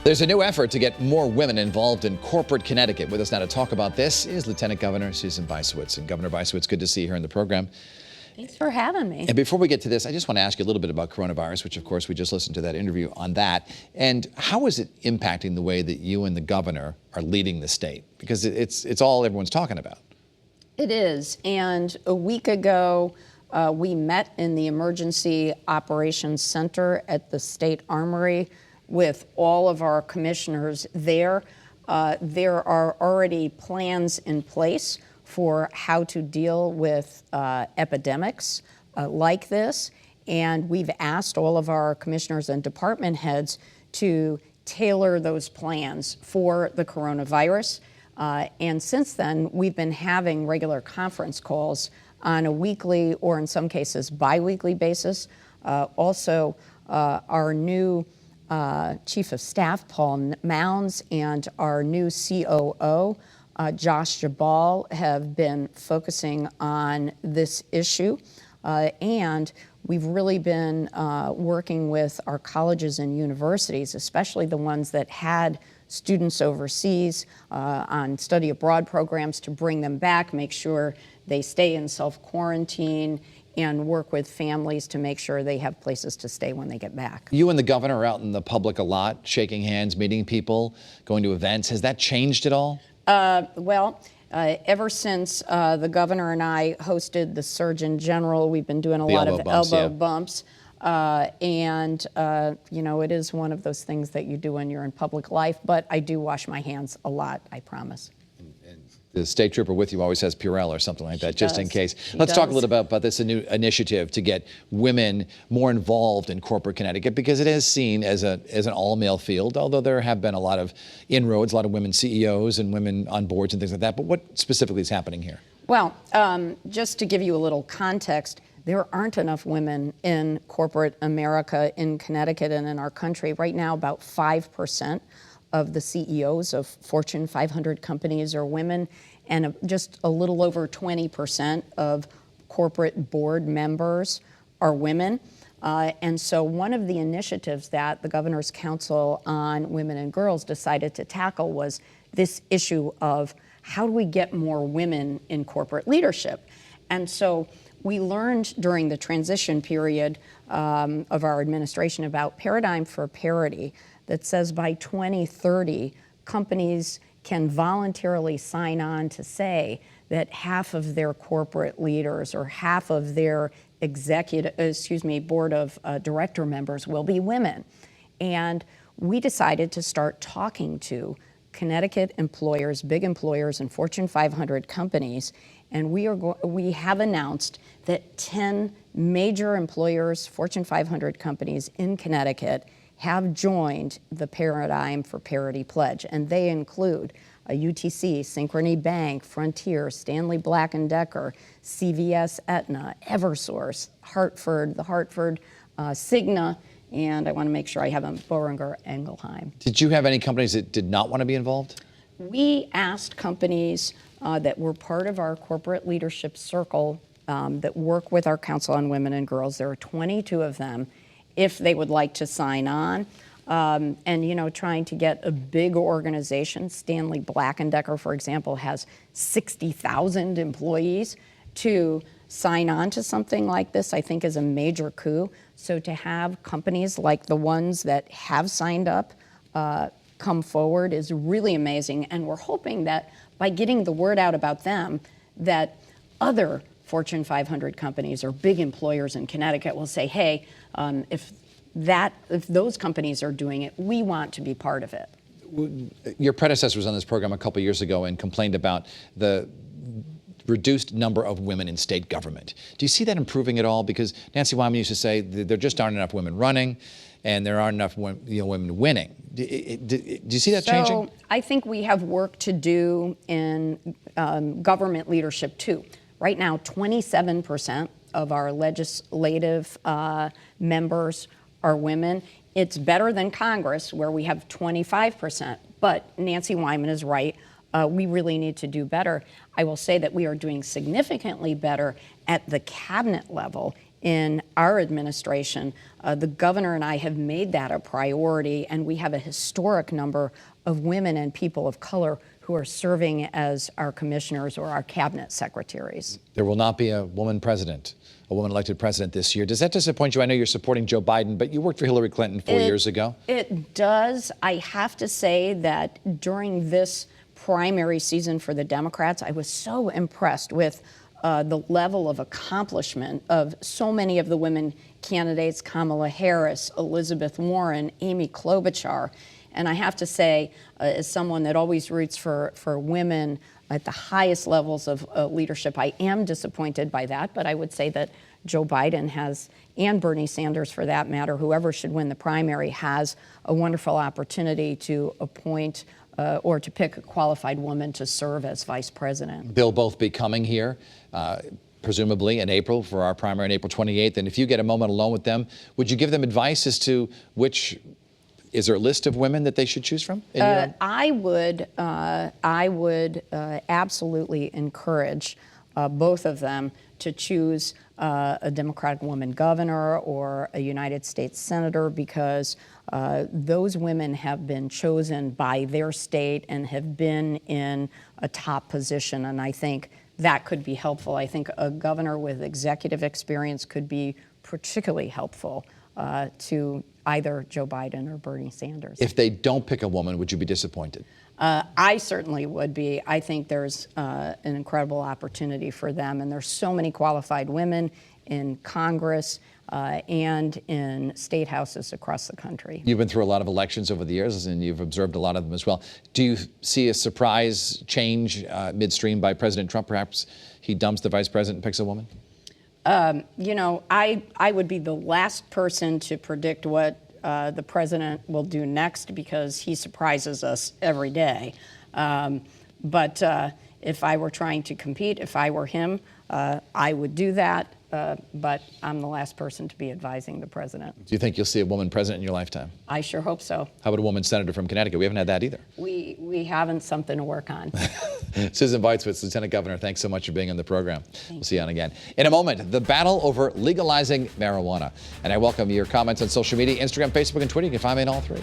There's a new effort to get more women involved in corporate Connecticut. With us now to talk about this is Lieutenant Governor Susan Bysiewicz. And Governor Bysiewicz, good to see you here in the program. Thanks for having me. And before we get to this, I just want to ask you a little bit about coronavirus, which of course we just listened to that interview on that. And how is it impacting the way that you and the governor are leading the state? Because it's all everyone's talking about. It is. And a week ago, we met in the Emergency Operations Center at the State Armory with all of our commissioners there. There are already plans in place for how to deal with epidemics like this. And we've asked all of our commissioners and department heads to tailor those plans for the coronavirus. And since then, we've been having regular conference calls on a weekly or in some cases bi-weekly basis. Also, our new Chief of Staff, Paul Mounds, and our new COO, Josh Jabal, have been focusing on this issue. And we've really been working with our colleges and universities, especially the ones that had students overseas on study abroad programs, to bring them back, make sure they stay in self-quarantine, and work with families to make sure they have places to stay when they get back. You and the governor are out in the public a lot, shaking hands, meeting people, going to events. Has that changed at all? Ever since the governor and I hosted the Surgeon General, we've been doing a lot of elbow bumps. You know, it is one of those things that you do when you're in public life, but I do wash my hands a lot, I promise. And the state trooper with you always has Purell or something like that, just in case. Let's talk a little bit about this new initiative to get women more involved in corporate Connecticut, because it is seen as an all-male field, although there have been a lot of inroads, a lot of women CEOs and women on boards and things like that. But what specifically is happening here? Well, just to give you a little context, there aren't enough women in corporate America, in Connecticut and in our country. Right now, about 5% of the CEOs of Fortune 500 companies are women, and just a little over 20% of corporate board members are women. And so one of the initiatives that the Governor's Council on Women and Girls decided to tackle was this issue of how do we get more women in corporate leadership? And so we learned during the transition period of our administration about Paradigm for Parity that says by 2030, companies can voluntarily sign on to say that half of their corporate leaders or half of their board of director members will be women. And we decided to start talking to Connecticut employers, big employers, and Fortune 500 companies, and we have announced that 10 major employers, Fortune 500 companies in Connecticut, have joined the Paradigm for Parity Pledge, and they include UTC, Synchrony Bank, Frontier, Stanley Black & Decker, CVS, Aetna, Eversource, Hartford, the Hartford, Cigna, and I want to make sure I have them, Boehringer Ingelheim. Did you have any companies that did not want to be involved? We asked companies that were part of our corporate leadership circle that work with our Council on Women and Girls. There are 22 of them, if they would like to sign on. And, you know, trying to get a big organization, Stanley Black & Decker, for example, has 60,000 employees. To sign on to something like this, I think, is a major coup. So to have companies like the ones that have signed up come forward is really amazing. And we're hoping that by getting the word out about them, that other Fortune 500 companies or big employers in Connecticut will say, hey, if those companies are doing it, we want to be part of it. Your predecessor was on this program a couple years ago and complained about the reduced number of women in state government. Do you see that improving at all? Because Nancy Wyman used to say there just aren't enough women running, and there aren't enough women winning. Do you see that changing? So I think we have work to do in government leadership too. Right now, 27% of our legislative members are women. It's better than Congress, where we have 25%. But Nancy Wyman is right. We really need to do better. I will say that we are doing significantly better at the cabinet level in our administration. The governor and I have made that a priority, and we have a historic number of women and people of color who are serving as our commissioners or our cabinet secretaries. There will not be a woman president, a woman elected president this year. Does that disappoint you? I know you're supporting Joe Biden, but you worked for Hillary Clinton 4 years ago. It does. I have to say that during this primary season for the Democrats, I was so impressed with the level of accomplishment of so many of the women candidates: Kamala Harris, Elizabeth Warren, Amy Klobuchar. And I have to say, as someone that always roots for women at the highest levels of leadership, I am disappointed by that. But I would say that Joe Biden has, and Bernie Sanders for that matter, whoever should win the primary, has a wonderful opportunity to appoint or to pick a qualified woman to serve as vice president. They'll both be coming here, presumably in April for our primary on April 28th. And if you get a moment alone with them, would you give them advice as to which? Is there a list of women that they should choose from? I would absolutely encourage both of them to choose a Democratic woman governor or a United States senator, because those women have been chosen by their state and have been in a top position. And I think that could be helpful. I think a governor with executive experience could be particularly helpful to either Joe Biden or Bernie Sanders. If they don't pick a woman, would you be disappointed? I certainly would be. I think there's an incredible opportunity for them, and there's so many qualified women in Congress and in state houses across the country. You've been through a lot of elections over the years, and you've observed a lot of them as well. Do you see a surprise change midstream by President Trump? Perhaps he dumps the vice president and picks a woman? You know, I would be the last person to predict what the president will do next, because he surprises us every day. But if I were trying to compete, if I were him, I would do that. But I'm the last person to be advising the president. Do you think you'll see a woman president in your lifetime? I sure hope so. How about a woman senator from Connecticut? We haven't had that either. We haven't. Something to work on. Susan Bysiewicz, Lieutenant Governor, thanks so much for being on the program. We'll see you on again. In a moment, the battle over legalizing marijuana. And I welcome your comments on social media, Instagram, Facebook, and Twitter. You can find me in all three.